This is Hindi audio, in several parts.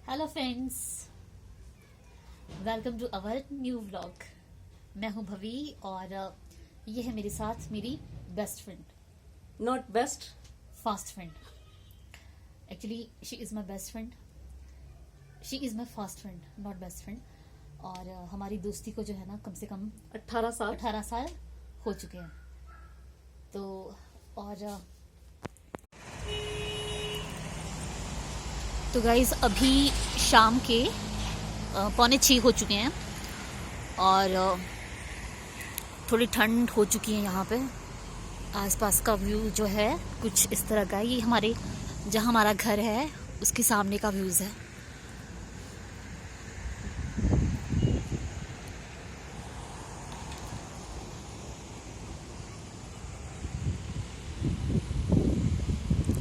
Hello friends, welcome to our new vlog. मैं हूं भवी और ये है मेरे साथ मेरी best friend, not best, fast friend. Actually she is my best friend, she is my fast friend, not best friend. और हमारी दोस्ती को जो है ना कम से कम 18 साल हो चुके हैं। तो और तो गाइज अभी शाम के 5:45 हो चुके हैं और थोड़ी ठंड हो चुकी है यहाँ पे। आसपास का व्यू जो है कुछ इस तरह का है। ये हमारे जहाँ हमारा घर है उसके सामने का व्यूज़ है।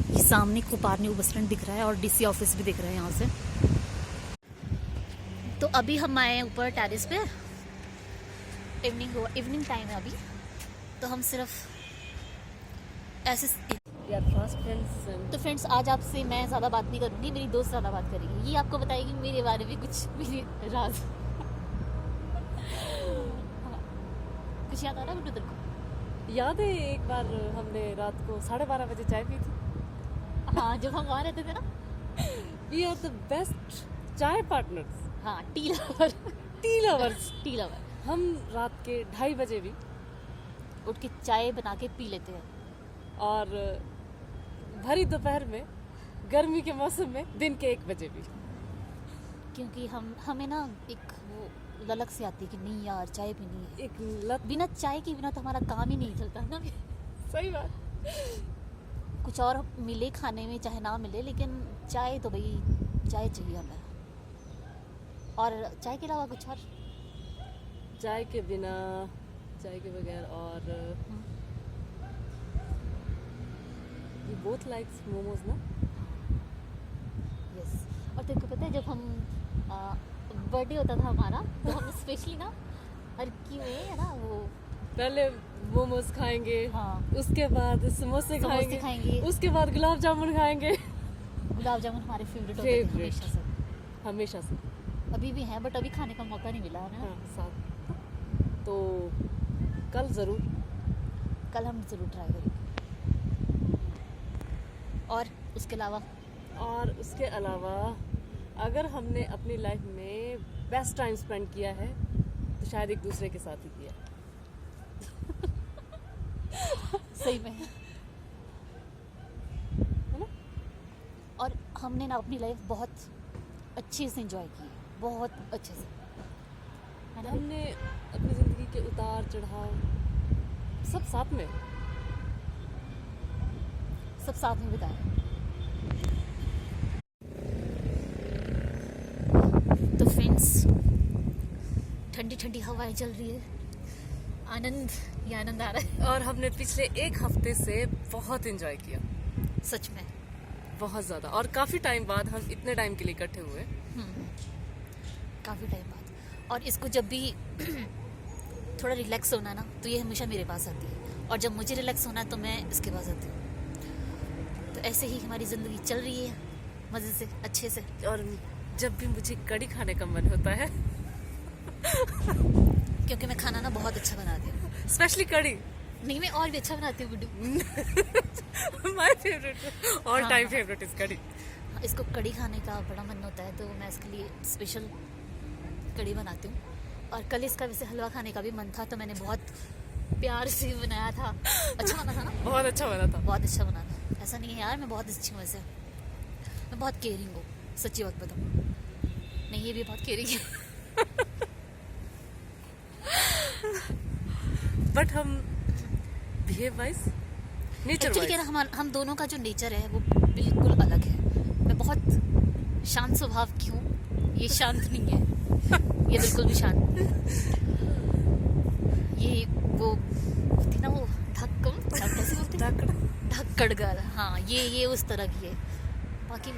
ये सामने कोपारनी बस स्टैंड दिख रहा है और डीसी ऑफिस भी दिख रहा है यहाँ से। तो अभी हम आए हैं ऊपर टेरेस पे। इवनिंग टाइम है अभी, तो हम सिर्फ ऐसे फास्ट फ्रेंड्स। तो फ्रेंड्स, आज आपसे मैं ज़्यादा बात नहीं करूँगी, मेरी दोस्त ज़्यादा बात करेगी। ये आपको बताएगी मेरे बारे में कुछ, मेरे राज। कुछ याद आ रहा है बिट्टू तेरे को? याद है एक बार हमने रात को 12:30 बजे चाय पी थी। हाँ, जब हम वहाँ रहते थे ना। वी आर द बेस्ट चाय पार्टनर्स। हाँ, tea lover. T lovers. Tea lover. हम रात के 2:30 बजे भी उठ के चाय बना के पी लेते हैं। और भरी दोपहर में, गर्मी के मौसम में दिन के 1 बजे भी। क्योंकि हमें ना एक वो ललक सी आती है कि नहीं यार चाय पीनी है। एक लत। बिना चाय के बिना तो हमारा काम ही नहीं चलता है ना। सही बात। कुछ और मिले खाने में चाहे ना मिले, लेकिन चाय तो भाई चाय चाहिए हमें। और चाय के अलावा कुछ और? चाय के बिना, चाय के बगैर। और वी बोथ लाइक्स मोमोज ना। यस। और तेरे को पता है जब हम बर्थडे होता था हमारा, तो हम स्पेशली ना हर की में है ना वो पहले मोमोज खाएंगे। हाँ, उसके बाद समोसे खाएंगे। उसके बाद गुलाब जामुन खाएंगे। गुलाब जामुन हमारे फेवरेट होते थे हमेशा से। हमेशा से। अभी भी हैं, बट अभी खाने का मौका नहीं मिला है ना। हाँ, साथ। तो कल हम ज़रूर ट्राई करेंगे। और उसके अलावा अगर हमने अपनी लाइफ में बेस्ट टाइम स्पेंड किया है तो शायद एक दूसरे के साथ ही किया। सही में है ना। और हमने ना अपनी लाइफ बहुत अच्छे से एंजॉय की, बहुत अच्छे से, है ना। हमने अपनी जिंदगी के उतार चढ़ाव सब साथ में बिताए। तो फ्रेंड्स, ठंडी ठंडी हवाएं चल रही है, आनंद आ रहा है। और हमने पिछले 1 हफ्ते से बहुत एंजॉय किया, सच में बहुत ज़्यादा। और काफ़ी टाइम बाद हम इतने टाइम के लिए इकट्ठे हुए। काफ़ी टाइम बाद। और इसको जब भी थोड़ा रिलैक्स होना ना, तो ये हमेशा मेरे पास आती है। और जब मुझे रिलैक्स होना है तो मैं इसके पास आती हूँ। तो ऐसे ही हमारी ज़िंदगी चल रही है, मज़े से, अच्छे से। और जब भी मुझे कड़ी खाने का मन होता है क्योंकि मैं खाना ना बहुत अच्छा बनाती हूँ। स्पेशली कड़ी। नहीं, मैं और भी अच्छा बनाती हूँ बिड्डू। My favourite, all time favourite is kadhi. इसको कड़ी खाने का बड़ा मन होता है, तो मैं इसके लिए स्पेशल कड़ी बनाती हूँ। और कल इसका वैसे हलवा खाने का भी मन था, तो मैंने बहुत प्यार से बनाया था। अच्छा बना था ना? बहुत अच्छा बना था। बहुत अच्छा बना था। ऐसा नहीं है यार, मैं बहुत अच्छी हूँ वैसे। मैं बहुत केयरिंग हूँ, सच्ची बात बताऊँ। नहीं, ये भी बहुत केयरिंग है। बट हम बिहेव वाइज, नेचर एक्चुअली क्या वाइज, ना, हम दोनों का जो नेचर है वो बिल्कुल अलग है। मैं बहुत शांत स्वभाव की हूँ, ये शांत नहीं है। ये बिल्कुल भी शांत नहीं है। ये वो थी ना, वो कैसे बोलते हैं, धक्कड़गर। हाँ, ये उस तरह की है। बाकी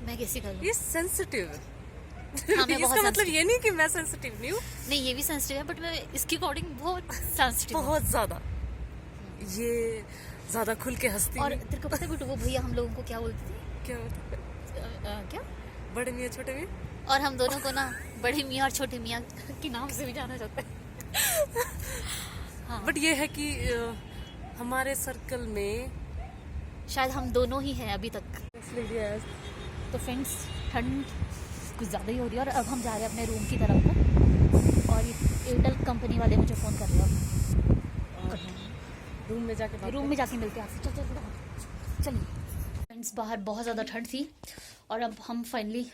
मैं कैसी करूँ, ये सेंसिटिव। हाँ, मैं बहुत इसका मतलब ये नहीं कि मैं सेंसिटिव नहीं हूँ। नहीं, ये भी सेंसिटिव है, बट मैं इसके अकॉर्डिंग बहुत सेंसिटिव हूँ। बहुत ज़्यादा। ये ज़्यादा खुल के हंसती और है। तेरे को पता है बिट्टू, वो भैया हम लोगों को क्या बोलते थे? क्या होता है? क्या बड़े मियाँ छोटे मियाँ। और हम दोनों को ना बड़े मियाँ और छोटे मियाँ के नाम से भी जाना जाता है। हाँ, बट ये है कि हमारे सर्कल में शायद हम दोनों ही हैं अभी तक। इसलिए तो फ्रेंड्स, ठंड कुछ ज़्यादा ही हो रही है और अब हम जा रहे हैं अपने रूम की तरफ को। और ये एयरटेल कंपनी वाले मुझे फ़ोन कर रहे हैं। रूम में जाके रूम में जाके मिलते हैं आपसे। चल चल चल चलिए फ्रेंड्स, बाहर बहुत ज़्यादा ठंड थी और अब हम फाइनली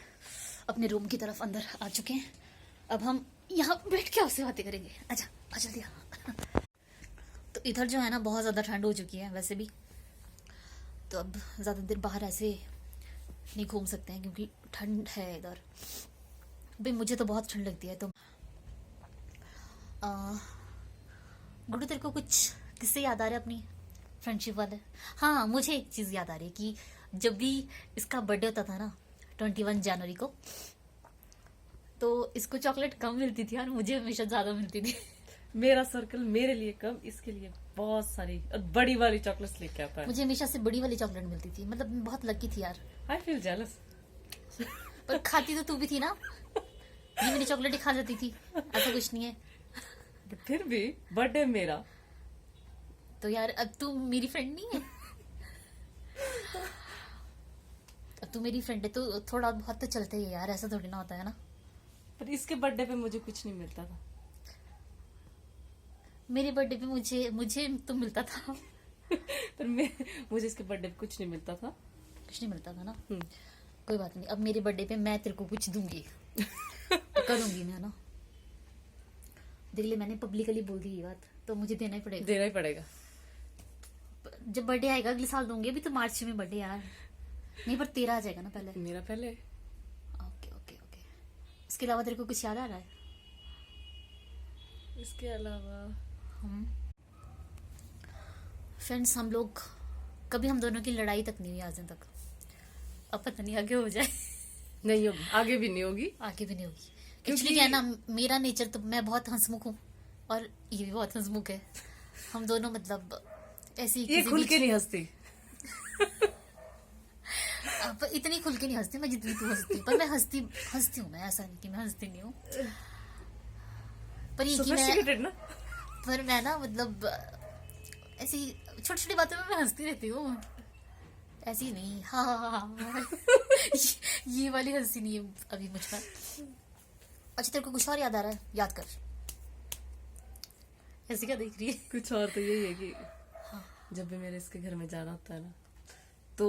अपने रूम की तरफ अंदर आ चुके हैं। अब हम यहाँ बैठ के आपसे बातें करेंगे। अच्छा आ जल्दी आ। तो इधर जो है ना बहुत ज़्यादा ठंड हो चुकी है वैसे भी, तो अब ज़्यादा देर बाहर ऐसे नहीं घूम सकते हैं क्योंकि ठंड है इधर। भाई मुझे तो बहुत ठंड लगती है। तो गुड्डू तेरे को कुछ किससे याद आ रहा है अपनी फ्रेंडशिप वाले? हाँ, मुझे एक चीज़ याद आ रही है कि जब भी इसका बर्थडे होता था ना 21 जनवरी को, तो इसको चॉकलेट कम मिलती थी और मुझे हमेशा ज़्यादा मिलती थी। मेरा सर्कल मेरे लिए कम, इसके लिए बहुत सारी और बड़ी वाली चॉकलेट्स लेके आता है। मुझे हमेशा से बड़ी वाली चॉकलेट मिलती थी, मतलब मैं बहुत लकी थी यार। I feel jealous. पर खाती तो तू भी थी ना, ये मेरी चॉकलेट ही खा जाती थी, ऐसा कुछ नहीं है। बट फिर भी बर्थडे मेरा, तो यार अब तू मेरी फ्रेंड नहीं है। अब तू मेरी फ्रेंड है तो थोड़ा बहुत तो चलता ही है यार, ऐसा थोड़ी ना होता है ना। पर इसके बर्थडे पे मुझे कुछ नहीं मिलता था। मेरे बर्थडे पे मुझे तो मिलता था। पर मुझे इसके बर्थडे पे कुछ नहीं मिलता था। कुछ नहीं मिलता था ना। कोई बात नहीं, अब मेरे बर्थडे पे मैं तेरे को कुछ दूंगी। करूंगी मैं ना। देख ले, मैंने पब्लिकली बोल दी ये बात, तो मुझे देना ही पड़ेगा। देना ही पड़ेगा। जब बर्थडे आएगा अगले साल दूंगी, अभी तो मार्च में बर्थडे यार। नहीं पर तेरा आ जाएगा ना पहले। मेरा पहले। Okay okay okay. इसके अलावा तेरे को कुछ याद आ रहा है? इसके अलावा फ्रेंड्स, हम लोग कभी हम दोनों की लड़ाई तक नहीं हुई आज तक। अब पता नहीं आगे हो जाए। नहीं होगी, आगे भी नहीं होगी। आगे भी नहीं होगी एक्चुअली। क्या है ना, मेरा नेचर तो मैं बहुत हंसमुख हूँ और ये भी बहुत हंसमुख है। हम दोनों मतलब ऐसी ये खुल के नहीं हंसती। पर इतनी खुल के नहीं हंसती मैं जितनी तू हंसती। पर मैं हंसती हूँ मैं, ऐसा नहीं कि मैं हंसती नहीं हूँ। पर ये कि मैं, पर मैं ना मतलब ऐसी छोटी छोटी बातों में मैं हंसती रहती हूँ, ऐसी नहीं। हाँ हाँ हाँ। ये वाली हंसी नहीं है अभी मुझ पर। अच्छा तेरे को कुछ और याद आ रहा है? याद कर। ऐसी क्या देख रही है? कुछ और तो यही है कि जब भी मेरे इसके घर में जाना होता है ना, तो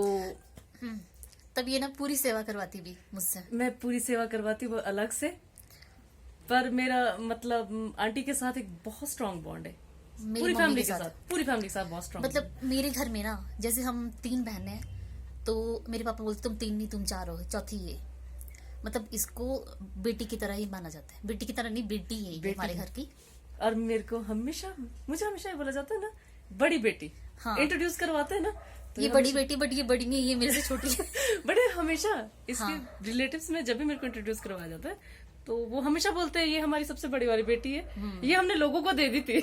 तब ये ना पूरी सेवा करवाती भी मुझसे। मैं पूरी सेवा करवाती, वो अलग से। पर मेरा मतलब आंटी के साथ एक बहुत स्ट्रांग बॉन्ड है। पूरी फैमिली के साथ बहुत स्ट्रांग। मतलब मेरे घर में ना जैसे हम 3 बहनें हैं, तो मेरे पापा बोलते तुम 3 नहीं तुम 4 हो, चौथी ये। मतलब इसको बेटी की तरह ही माना जाता है। बेटी की तरह नहीं, बेटी है ये हमारे घर की। और मुझे हमेशा ये बोला जाता है ना, बड़ी बेटी। हाँ, इंट्रोड्यूस करवाते हैं ना, तो ये बड़ी बेटी, बट ये बड़ी नहीं, ये मेरे से छोटी है। बड़े हमेशा इसके रिलेटिव्स में जब भी मेरे को इंट्रोड्यूस करवाया जाता है, तो वो हमेशा बोलते हैं ये हमारी सबसे बड़ी वाली बेटी है। ये हमने लोगों को दे दी थी।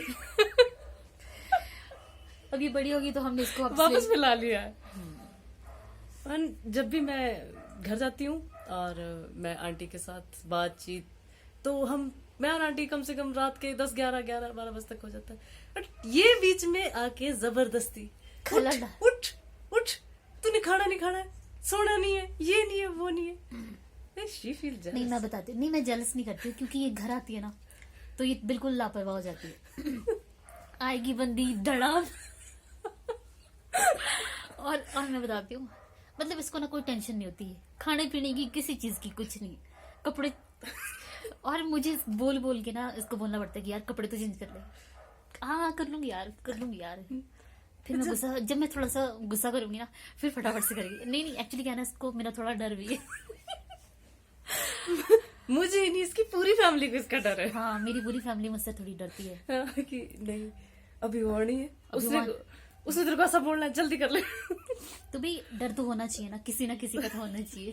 अब ये बड़ी होगी तो हमने इसको वापस मिला लिया है। और जब भी मैं घर जाती हूँ और मैं आंटी के साथ बातचीत, तो मैं और आंटी कम से कम रात के 10, 11, 12 बजे तक हो जाता है। बट ये बीच में आके जबरदस्ती उठ तूने खाना नहीं खाना है, सोना नहीं है, ये नहीं है, वो नहीं है। She feel jealous. नहीं मैं बताती नहीं, मैं जेलस नहीं करती क्योंकि ये घर आती है ना तो ये बिल्कुल लापरवाह हो जाती है। आएगी बंदी धड़ाम। और मैं बताती हूँ, मतलब इसको ना कोई टेंशन नहीं होती है खाने पीने की, किसी चीज की, कुछ नहीं, कपड़े। और मुझे बोल बोल के ना इसको बोलना पड़ता है कि यार कपड़े तो चेंज कर ले। हाँ कर लूंगी यार। फिर मैं गुस्सा, जब मैं थोड़ा सा गुस्सा करूंगी ना फिर फटाफट से करेगी। नहीं एक्चुअली क्या है ना, इसको मेरा थोड़ा डर भी है। मुझे नहीं, इसकी पूरी फैमिली को इसका डर है। हाँ, मेरी पूरी फैमिली मुझसे थोड़ी डरती है। कि नहीं अभी और नहीं है, उसने तेरे को ऐसा बोलना है, जल्दी कर ले। तो भी डर तो होना चाहिए ना, किसी का तो होना चाहिए।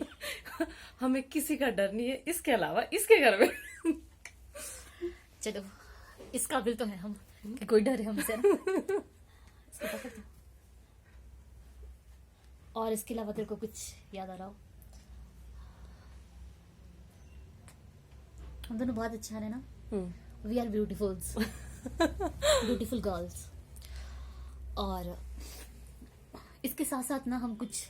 हमें किसी का डर नहीं है इसके अलावा इसके घर में। चलो इस काबिल तो है हम कि कोई डर है हमसे ना। इसको पकड़ दो। और इसके अलावा तेरे को कुछ याद आ रहा हो? हम दोनों बहुत अच्छे हैं ना. Hmm. We are beautifuls. Beautiful girls. और इसके साथ साथ ना हम कुछ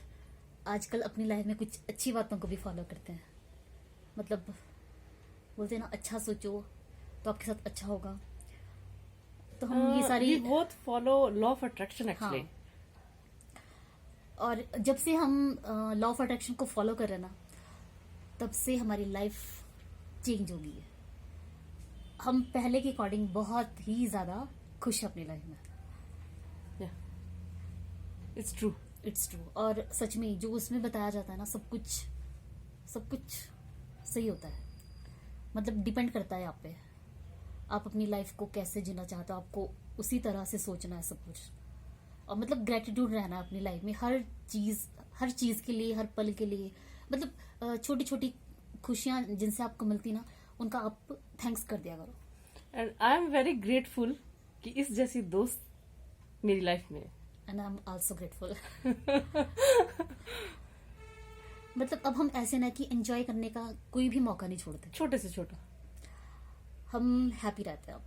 आजकल अपनी लाइफ में कुछ अच्छी बातों को भी फॉलो करते हैं. मतलब बोलते हैं ना, अच्छा सोचो तो आपके साथ अच्छा होगा. तो हम ये सारी we both follow law of attraction actually. हाँ. और जब से हम लॉ ऑफ अट्रैक्शन को फॉलो कर रहे हैं ना, तब से हमारी लाइफ चेंज हो गई है. हम पहले के अकॉर्डिंग बहुत ही ज्यादा खुश हैं अपनी लाइफ में. Yeah. It's true. It's true. और सच में जो उसमें बताया जाता है ना, सब कुछ सही होता है. मतलब डिपेंड करता है आप पे, आप अपनी लाइफ को कैसे जीना चाहते हो. आपको उसी तरह से सोचना है सब कुछ. और मतलब ग्रेटिट्यूड रहना है अपनी लाइफ में, हर चीज के लिए, हर पल के लिए. मतलब छोटी छोटी खुशियां जिनसे आपको मिलती ना, उनका आप थैंक्स कर दिया करो. And I am very grateful कि इस जैसी दोस्त मेरी लाइफ में है. And I am also grateful. मतलब अब हम ऐसे ना कि एंजॉय करने का कोई भी मौका नहीं छोड़ते. छोटे से छोटा. हम हैप्पी रहते हैं अब.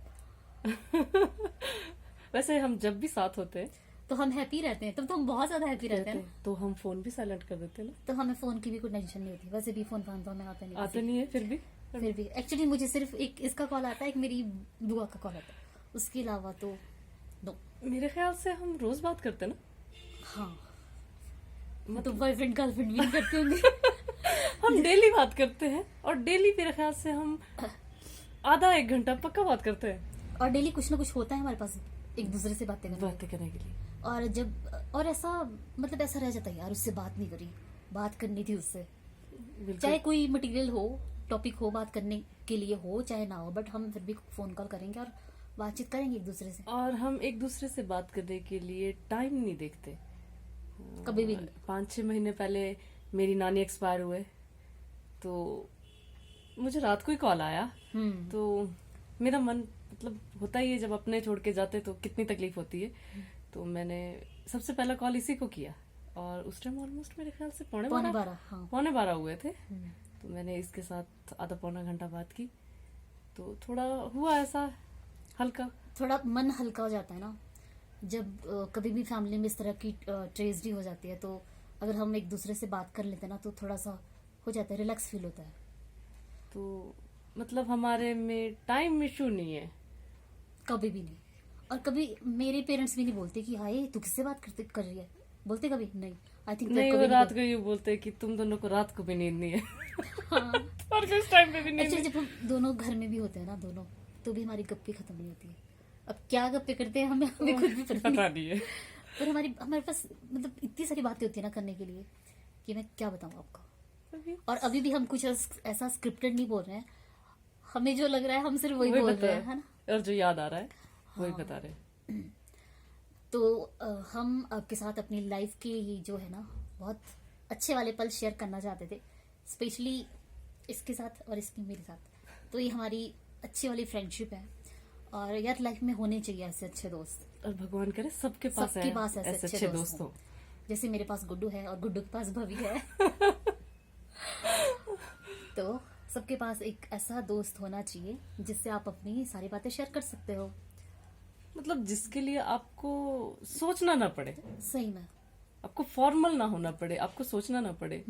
वैसे हम जब भी साथ होते हैं तो हम हैप्पी रहते हैं. तब तो हम बहुत ज्यादा हैप्पी रहते हैं ना. तो हम फोन भी साइलेंट कर देते हैं ना. तो हमें फोन की भी कोई टेंशन नहीं होती. वैसे भी फोन तो हमें आता नहीं. आते नहीं है फिर भी एक्चुअली मुझे सिर्फ एक इसका कॉल आता है, एक मेरी बुआ का कॉल आता है. उसके अलावा तो नो. मेरे ख्याल से हम रोज बात करते हैं ना. हाँ. तो बॉयफ्रेंड गर्लफ्रेंड भी नहीं करते होंगे. हम डेली बात करते हैं, और डेली मेरे ख्याल से हम आधा एक घंटा पक्का बात करते हैं. और डेली कुछ ना कुछ होता है हमारे पास एक दूसरे से बातें करने के लिए. और ऐसा मतलब ऐसा रह जाता है, यार उससे बात नहीं करी, बात करनी थी उससे. बिल्कुल. चाहे कोई मटेरियल हो, टॉपिक हो, बात करने के लिए हो चाहे ना हो, बट हम फिर भी फोन कॉल करेंगे और बातचीत करेंगे एक दूसरे से. और हम एक दूसरे से बात करने के लिए टाइम नहीं देखते. कभी भी नहीं. 5-6 महीने पहले मेरी नानी एक्सपायर हुए, तो मुझे रात को ही कॉल आया. तो मेरा मन मतलब होता ही है, जब अपने छोड़ के जाते तो कितनी तकलीफ होती है. तो मैंने सबसे पहला कॉल इसी को किया, और उस टाइम ऑलमोस्ट मेरे ख्याल से पौने 12 हुए थे. तो मैंने इसके साथ आधा पौना घंटा बात की. तो थोड़ा हुआ ऐसा हल्का, थोड़ा मन हल्का हो जाता है ना. जब कभी भी फैमिली में इस तरह की ट्रेजेडी हो जाती है, तो अगर हम एक दूसरे से बात कर लेते हैं ना, तो थोड़ा सा हो जाता है, रिलैक्स फील होता है. तो मतलब हमारे में टाइम इशू नहीं है. कभी भी नहीं. और कभी मेरे पेरेंट्स भी नहीं बोलते कि हाय तू किससे बात कर रही है. बोलते कभी नहीं. आई थिंक नहीं, वो रात को यूँ बोलते हैं कि तुम दोनों को रात को भी नींद नहीं है. हाँ. और किस टाइम पे भी नींद एक्चुअली जब हम दोनों घर में भी होते हैं ना, दोनों, तो भी हमारी गप्पे खत्म नहीं होती है. अब क्या गप्पे करते हैं हमें खुद भी पता नहीं है. पर हमारे पास मतलब इतनी सारी बातें होती है ना करने के लिए, कि मैं क्या बताऊं आपको. और अभी भी हम कुछ ऐसा स्क्रिप्टेड नहीं बोल रहे हैं. हमें जो लग रहा है हम सिर्फ वही बोल रहे हैं, है ना. और जो याद आ रहा है वही बता रहे हैं. तो हम आपके साथ अपनी लाइफ के जो है ना, बहुत अच्छे वाले पल शेयर करना चाहते थे, स्पेशली इसके साथ और इसकी मेरे साथ. तो ये हमारी अच्छी वाली फ्रेंडशिप है. और यार लाइफ में होने चाहिए ऐसे अच्छे दोस्त. और भगवान करे सबके पास ऐसे अच्छे दोस्त हो. जैसे मेरे पास गुड्डू है, और गुड्डू के पास भवी है. तो सबके पास एक ऐसा दोस्त होना चाहिए जिससे आप अपनी सारी बातें शेयर कर सकते हो. मतलब जिसके लिए आपको सोचना ना पड़े. सही में. आपको फॉर्मल ना होना पड़े, आपको सोचना ना पड़े.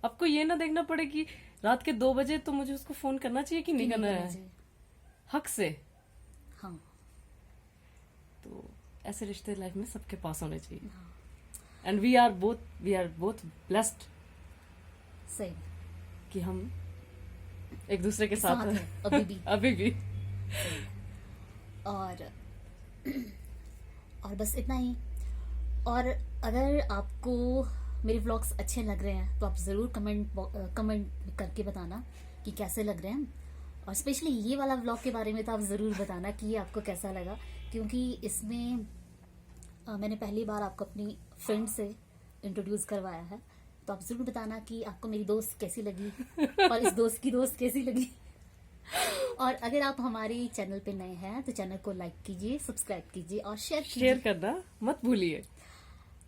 आपको ये ना देखना पड़े कि रात के 2 बजे तो मुझे उसको फोन करना चाहिए कि नहीं करना है. हक से. हाँ. तो ऐसे रिश्ते लाइफ में सबके पास होने चाहिए. And we are both blessed. सही. कि हम एक दूसरे के साथ हैं अभी भी. और बस इतना ही. और अगर आपको मेरे व्लॉग्स अच्छे लग रहे हैं तो आप ज़रूर कमेंट करके बताना कि कैसे लग रहे हैं. और स्पेशली ये वाला व्लॉग के बारे में तो आप ज़रूर बताना कि ये आपको कैसा लगा, क्योंकि इसमें मैंने पहली बार आपको अपनी फ्रेंड से इंट्रोड्यूस करवाया है. तो आप ज़रूर बताना कि आपको मेरी दोस्त कैसी लगी और इस दोस्त की दोस्त कैसी लगी. और अगर आप हमारे चैनल पे नए हैं तो चैनल को लाइक कीजिए, सब्सक्राइब कीजिए और शेयर करना मत भूलिए.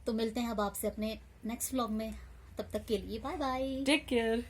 तो मिलते हैं अब आपसे अपने नेक्स्ट व्लॉग में. तब तक के लिए बाय बाय. Take care.